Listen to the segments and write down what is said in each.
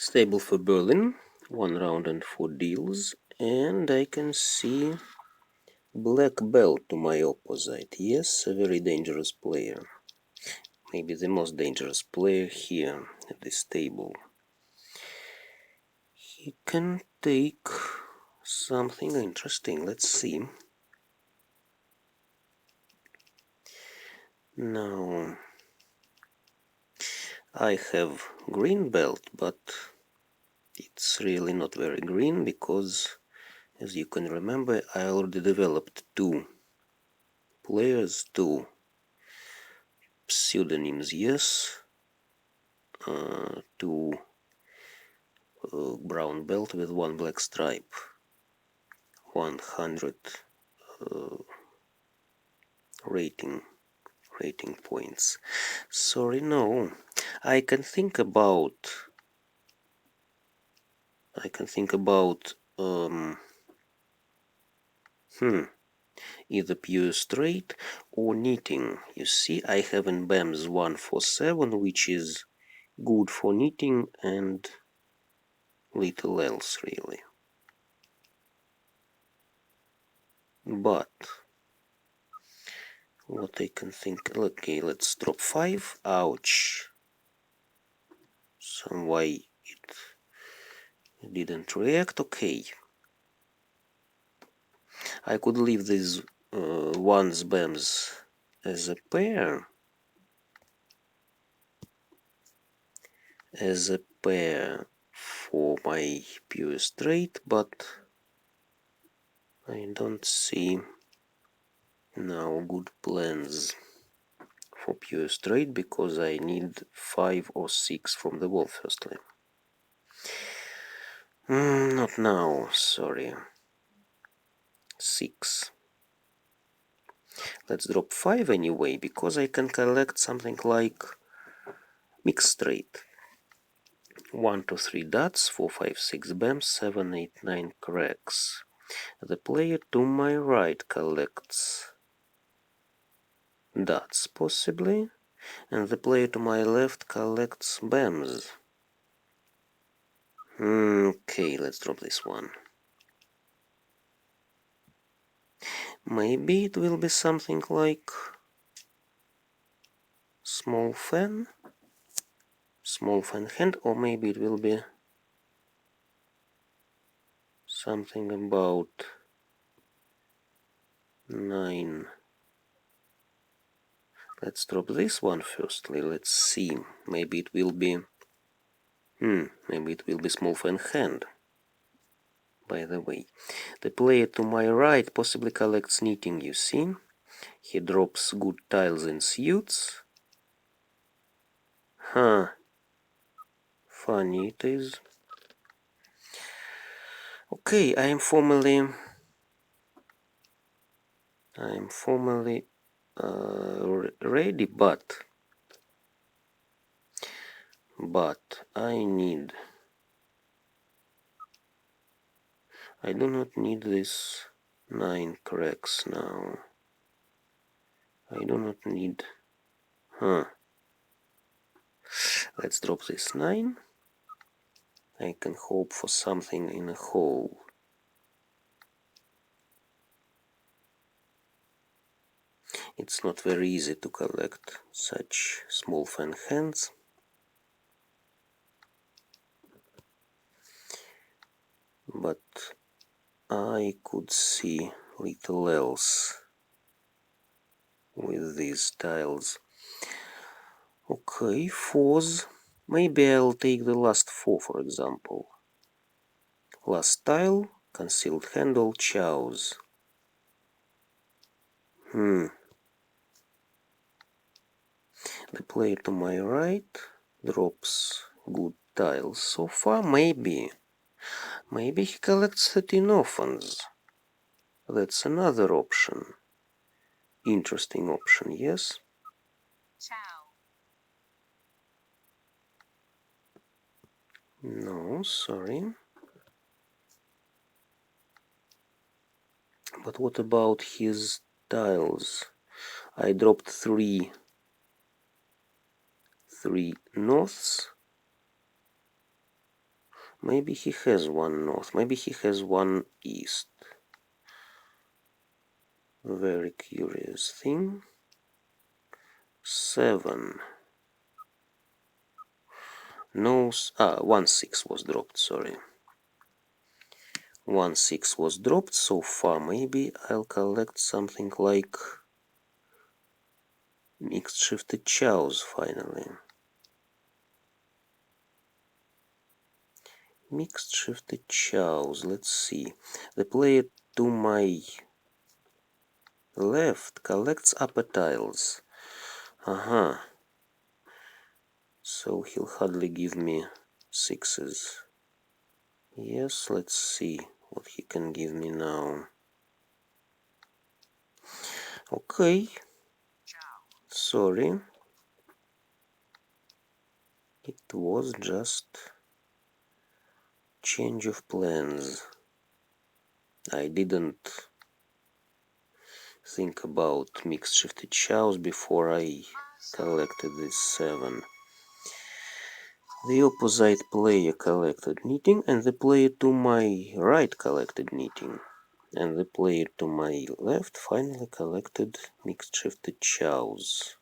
Stable for Berlin, 1 round and 4 deals, and I can see black belt to my opposite. Yes, a very dangerous player. Maybe the most dangerous player here at this table. He can take something interesting. Let's see. Now, I have green belt, but it's really not very green because, as you can remember, I already developed 2 players, 2 pseudonyms, yes, 2 brown belt with 1 black stripe, 100 rating points. Sorry, no. I can think about either pure straight or knitting. You see, I have in BAMS 147, which is good for knitting and little else really. But what I can think, okay, let's drop 5. Ouch. Some way it didn't react. Okay. I could leave these ones BAMs as a pair. For my pure straight, but I don't see now good plans for pure straight because I need 5 or 6 from the wall firstly. Not now, sorry. 6. Let's drop 5 anyway, because I can collect something like mixed straight. 1, 2, 3 dots, 4, 5, 6 BAMs, 7, 8, 9 cracks. The player to my right collects dots, possibly, and the player to my left collects BAMs. Okay, let's drop this one. Maybe it will be something like small fan hand, or maybe it will be something about 9. Let's drop this one firstly. Let's see. Maybe it will be small fan hand. By the way, the player to my right possibly collects knitting, you see. He drops good tiles and suits. Funny it is. Okay, I am formally ready, but I do not need this 9 cracks now. I do not need. Let's drop this 9. I can hope for something in a hole. It's not very easy to collect such small fan hands. But I could see little else with these tiles. Okay, 4s. Maybe I'll take the last 4, for example. Last tile, concealed handle, chows. The player to my right drops good tiles so far. Maybe he collects 13 orphans. That's another option. Interesting option, yes? No, sorry. But what about his tiles? I dropped 3 norths. Maybe he has one north. Maybe he has one east. Very curious thing. 7. No. 1-6 was dropped. Sorry. 1-6 was dropped so far. Maybe I'll collect something like mixed shifted chows finally. Mixed shifted chows. Let's see. The player to my left collects upper tiles. So he'll hardly give me 6s. Yes, let's see what he can give me now. Okay. Sorry. It was just change of plans. I didn't think about mixed shifted chows before I collected this 7. The opposite player collected knitting, and the player to my right collected knitting. And the player to my left finally collected mixed shifted chows.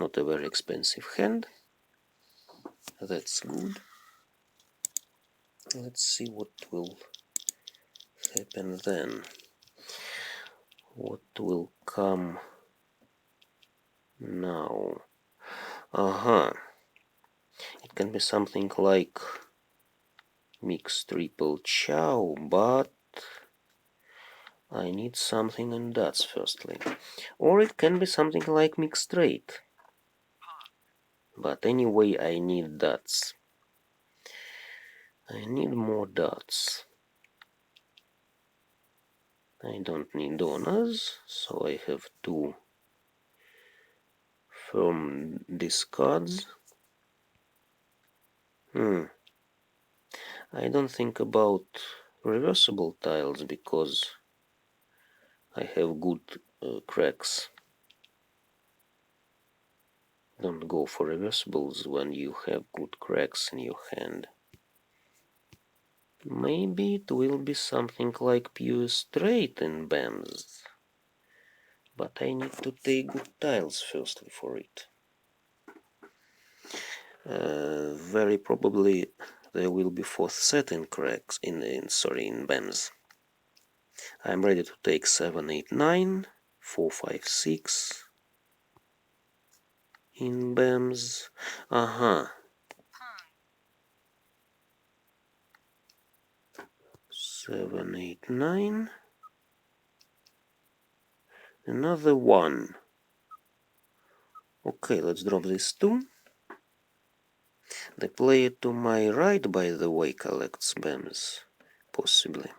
Not a very expensive hand. That's good. Let's see what will happen then. What will come now? It can be something like mixed triple chow, but I need something in dots firstly. Or it can be something like mixed straight. But anyway, I need dots. I need more dots. I don't need donors, so I have 2 firm discards. I don't think about reversible tiles because I have good cracks. Don't go for reversibles when you have good cracks in your hand. Maybe it will be something like pure straight in BAMs. But I need to take good tiles firstly for it. Very probably there will be 4th set in cracks in BAMs. I'm ready to take 7, 8, 9, 4, 5, 6 in BAMs. 7, 8, 9. Another 1. Okay, let's drop this 2. The player to my right, by the way, collects BAMs. Possibly.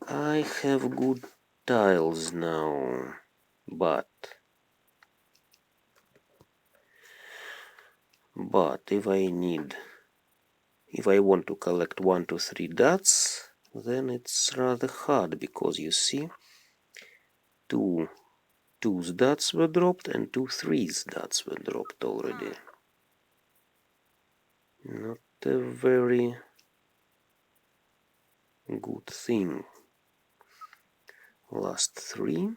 I have good tiles now, but if I want to collect 1, 2, 3 dots, then it's rather hard because you see 2 2's dots were dropped and 2 3's dots were dropped already. Not a very good thing. Last 3.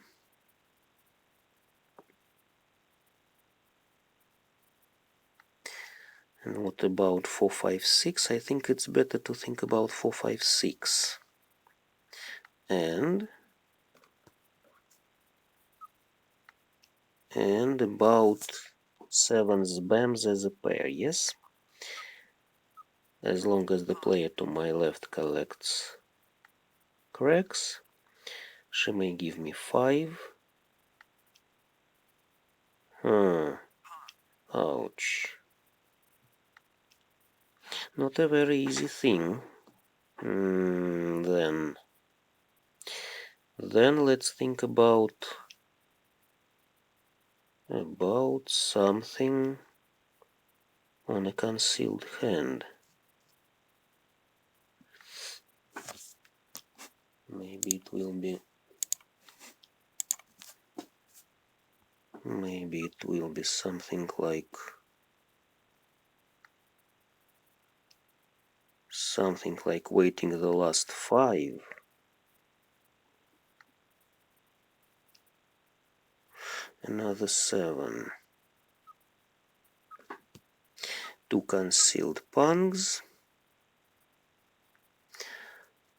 And what about 4, 5, 6? I think it's better to think about 4, 5, 6. And about 7's BAMs as a pair, yes? As long as the player to my left collects cracks, she may give me 5. Ouch. Not a very easy thing. Then let's think about something on a concealed hand. Maybe it will be something like something like waiting the last 5. Another 7. 2 concealed pungs.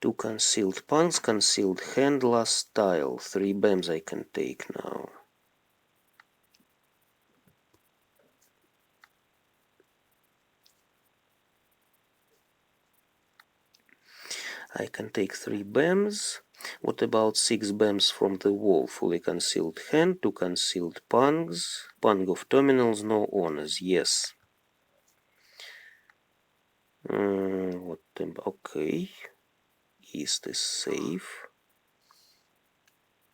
2 concealed pungs, concealed hand, last tile. 3 bams I can take now. I can take 3 bams. What about 6 bams from the wall? Fully concealed hand, 2 concealed pungs. Pung of terminals, no honors. Yes. Okay. East is safe.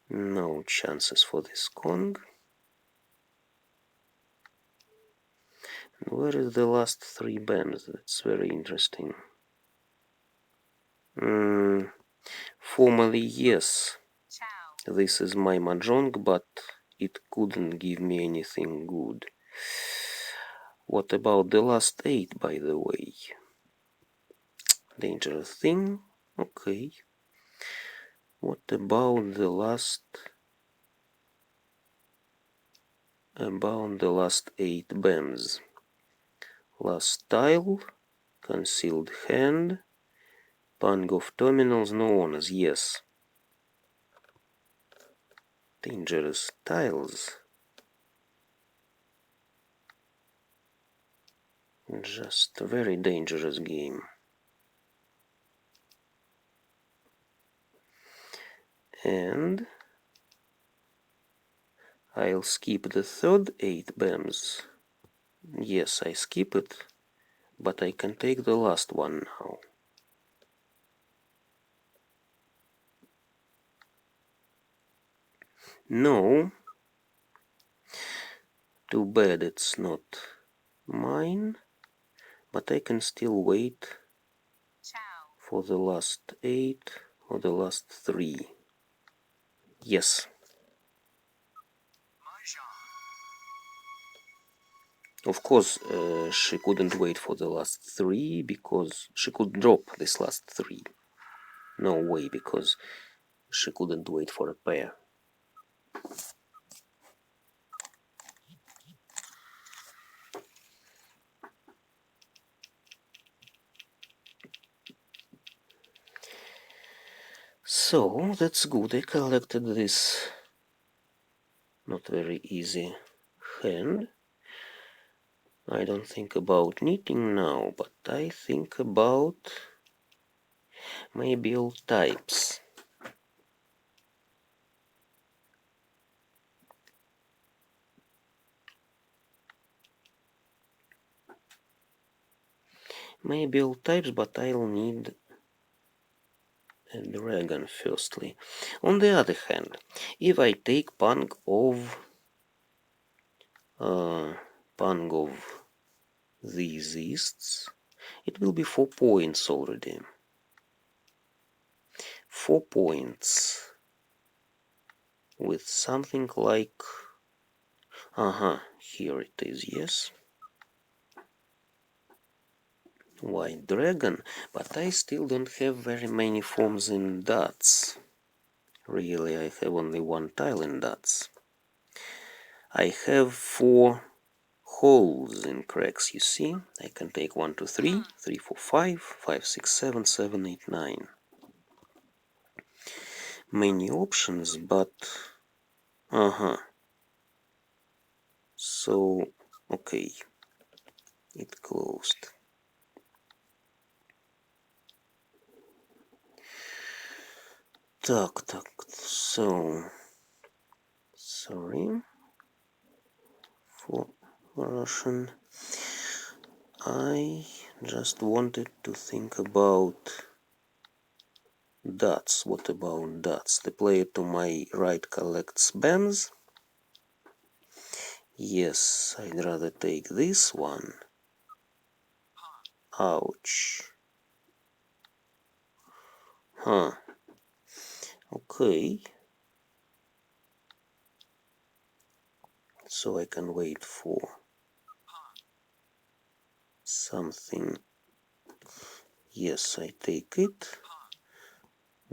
No chances for this Kong. Where is the last 3 bams? That's very interesting. Formally, yes. This is my mahjong, but it couldn't give me anything good. What about the last 8, by the way? Dangerous thing. Okay. What about the last... About the last 8 bams? Last tile. Concealed hand. Pung of terminals, no honors. Yes. Dangerous tiles. Just a very dangerous game. And I'll skip the third 8 bams. Yes, I skip it, but I can take the last one now. No. Too bad it's not mine, but I can still wait for the last 8 or the last 3. Yes. Of course, she couldn't wait for the last 3 because she could drop this last 3. No way, because she couldn't wait for a pair. So, that's good. I collected this not very easy hand. I don't think about knitting now, but I think about maybe all types. Maybe all types, but I'll need a dragon firstly. On the other hand, if I take pung of these easts, it will be 4 points already. 4 points with something like here it is, yes. White dragon, but I still don't have very many forms in dots. Really, I have only 1 tile in dots. I have 4 holes in cracks, you see. I can take 1, 2, 3, 3, 4, 5, 5, 6, 7, 7, 8, 9. Many options, but so okay, it closed. Так, so sorry for Russian. I just wanted to think about dots. What about dots? The player to my right collects bams. Yes, I'd rather take this one. Ouch. Okay. So I can wait for something. Yes, I take it.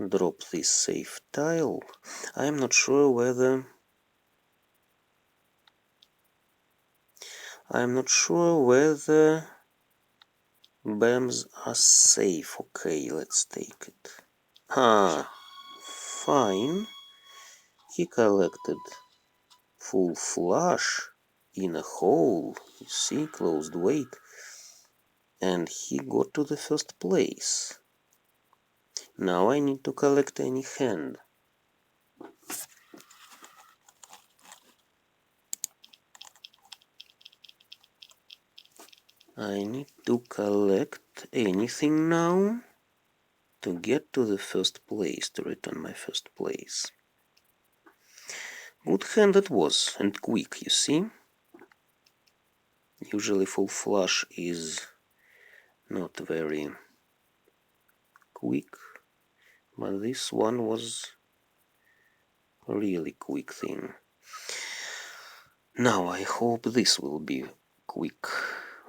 Drop this safe tile. I'm not sure whether BAMs are safe. Okay, let's take it. Ah, fine. He collected full flush in a hole. You see, closed weight. And he got to the first place. Now I need to collect any hand. I need to collect anything now to get to the first place, to return my first place. Good hand it was, and quick, you see. Usually full flush is not very quick, but this one was a really quick thing. Now I hope this will be quick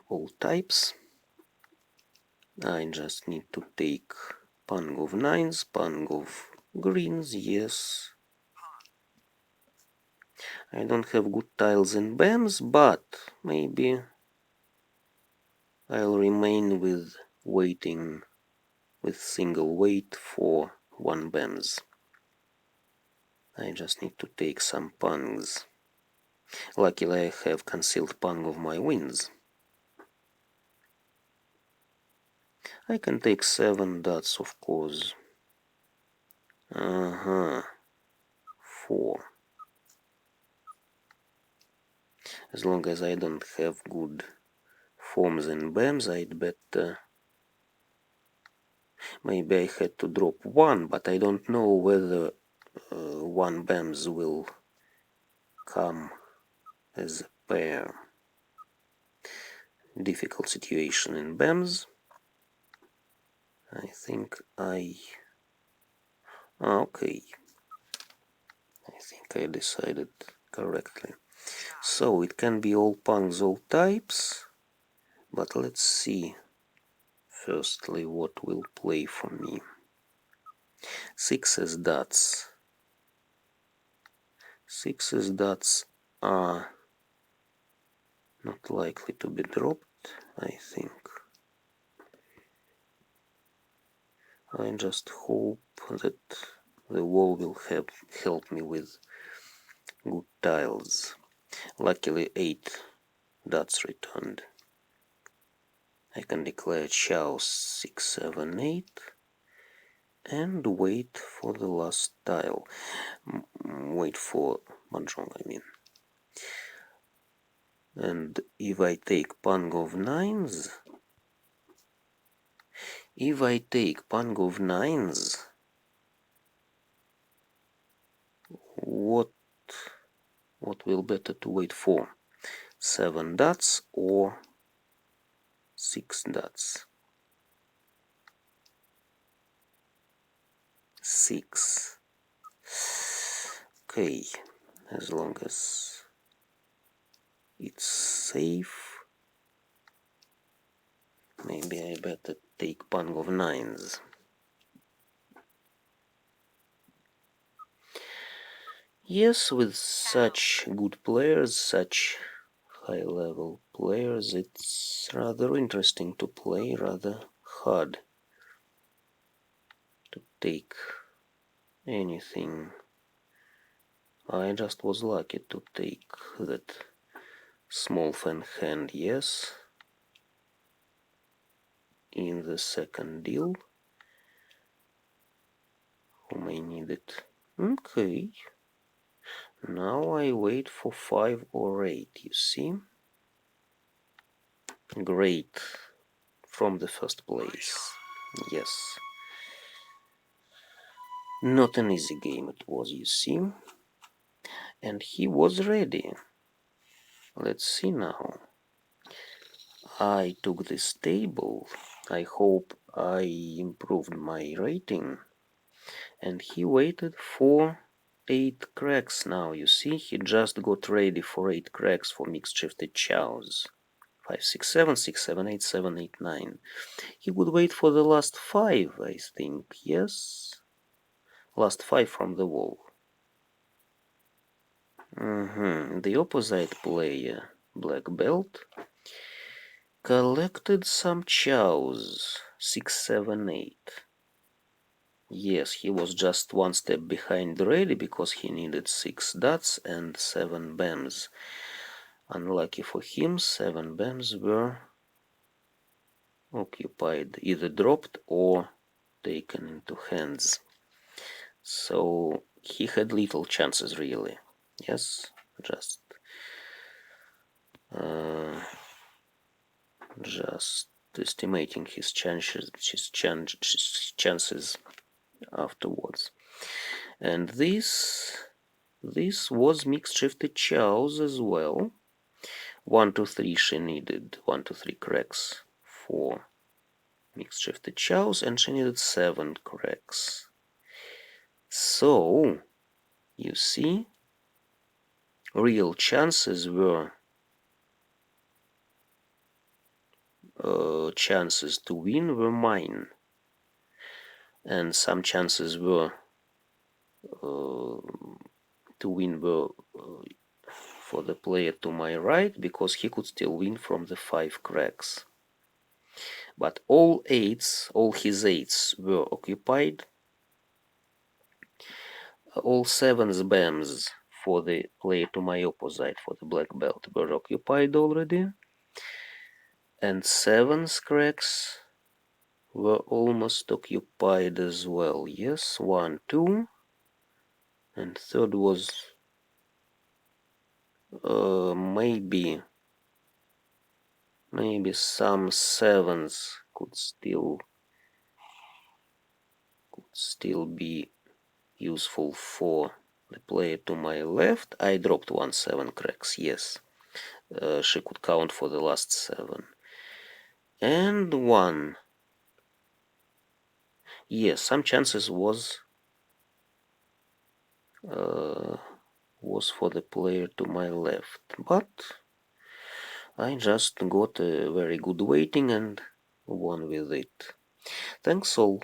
all types. I just need to take pung of nines, pung of greens, yes. I don't have good tiles and BAMs, but maybe I'll remain with waiting with single weight for one BAMs. I just need to take some pungs. Luckily I have concealed pung of my wins. I can take 7 dots, of course. 4. As long as I don't have good forms and BAMs, I'd bet maybe I had to drop 1, but I don't know whether 1 BAMs will come as a pair. Difficult situation in BAMs. I think okay. I think I decided correctly. So it can be all pungs, all types, but let's see firstly what will play for me. 6 dots. 6 dots are not likely to be dropped, I think. I just hope that the wall will help me with good tiles. Luckily 8 dots returned. I can declare chow 6, 7, 8 and wait for the last tile. Wait for mahjong, I mean. And if I take pung of nines, what will better to wait for? 7 dots or 6 dots? 6. Okay, as long as it's safe, maybe I better take pung of nines. Yes, with such good players, such high-level players, it's rather interesting to play, rather hard to take anything. I just was lucky to take that small fan hand, yes, in the second deal, whom I needed. Okay, now I wait for 5 or 8, you see? Great, from the first place, yes. Not an easy game it was, you see? And he was ready. Let's see now. I took this table. I hope I improved my rating. And he waited for 8 cracks now. You see, he just got ready for 8 cracks for mixed shifted chows. 5, 6, 7, 6, 7, 8, 7, 8, 9. He would wait for the last 5, I think, yes? Last 5 from the wall. The opposite player, black belt, collected some chows. 6, 7, 8. Yes, he was just one step behind ready because he needed 6 dots and 7 bams. Unlucky for him, 7 bams were occupied, either dropped or taken into hands. So he had little chances really. Yes, just estimating his chances afterwards. And this was mixed shifted chows as well. 1, 2, 3 she needed 1, 2, 3 cracks for mixed shifted chows, and she needed 7 cracks. So you see, real chances were chances to win were mine, and some chances were to win were for the player to my right, because he could still win from the 5 cracks. But all his 8s were occupied. All 7s bams for the player to my opposite, for the black belt, were occupied already. And 7s cracks were almost occupied as well. Yes, 1, 2. And third was maybe some 7s could still be useful for the player to my left. I dropped 1 7 cracks, yes. She could count for the last 7. And 1. Yes, some chances was for the player to my left, but I just got a very good weighting and won with it. Thanks all.